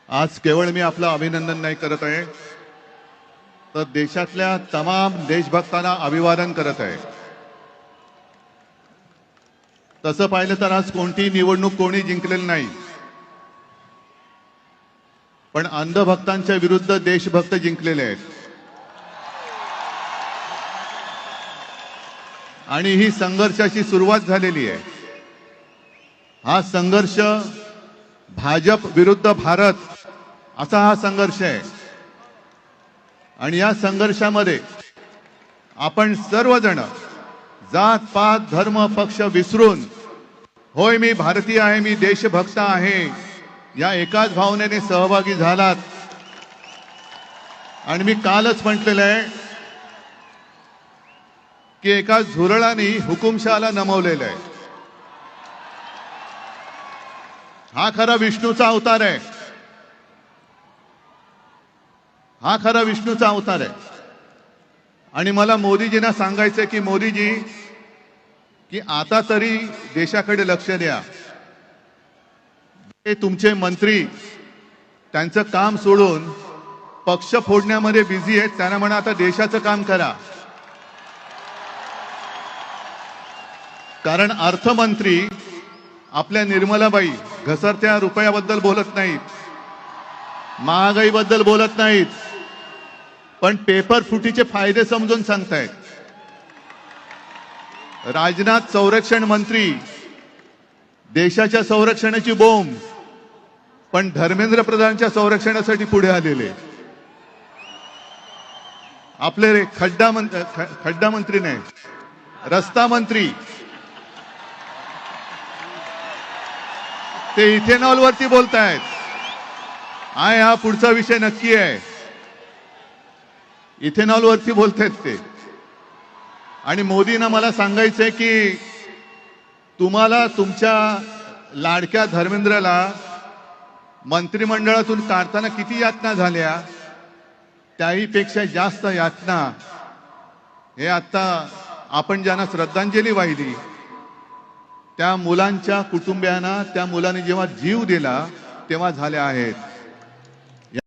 आज केवळ मी आपलं अभिनंदन नाही करत आहे, तर देशातल्या तमाम देशभक्तांना अभिवादन करत आहे। तसं पाहिलं तर आज कोणती निवडणूक कोणी जिंकलेली नाही, पण अंधभक्तांच्या विरुद्ध देशभक्त जिंकलेले आहेत। आणि ही संघर्षाची सुरुवात झालेली आहे। हा संघर्ष भाजप विरुद्ध भारत असा हा संघर्ष आहे। आणि या संघर्षामध्ये आपण सर्वजण जात पात धर्म पक्ष विसरून, होय मी भारतीय आहे, मी देशभक्त आहे, या एकाच भावनेने सहभागी झालात। आणि मी कालच म्हटलेलं आहे की एका झुरळाने हुकुमशहाला नमवलेलं आहे। हा खरा विष्णूचा अवतार आहे, हा खरा विष्णूचा अवतार आहे। आणि मला मोदीजींना सांगायचंय की मोदीजी, की आता तरी देशाकडे लक्ष द्या। ते तुमचे मंत्री त्यांचं काम सोडून पक्ष फोडण्यामध्ये बिझी आहेत, त्यांना म्हणा आता देशाचं काम करा। कारण अर्थमंत्री आपल्या निर्मलाबाई घसरत्या रुपयाबद्दल बोलत नाहीत, महागाईबद्दल बोलत नाहीत, पण पेपर फुटीचे फायदे समजून सांगतायत। राजनाथ संरक्षण मंत्री देशाच्या संरक्षणाची बोंब, पण धर्मेंद्र प्रधानच्या संरक्षणासाठी पुढे आलेले। आपले खड्डा मंत्री नाही, रस्ता मंत्री, ते इथेनॉल वरती बोलतायत। हा पुढचा विषय नक्की आहे, इथेनॉल वरती बोलतायत ते। आणि मोदींना मला सांगायचंय की तुम्हाला तुमच्या लाडक्या धर्मेंद्रला मंत्रिमंडळातून काढताना किती यातना झाल्या, त्याहीपेक्षा जास्त यातना हे आता आपण ज्यांना श्रद्धांजली वाहिली त्या मुलांच्या कुटुंबियांना, त्या मुलांनी जेव्हा जीव दिला तेव्हा झाल्या आहेत।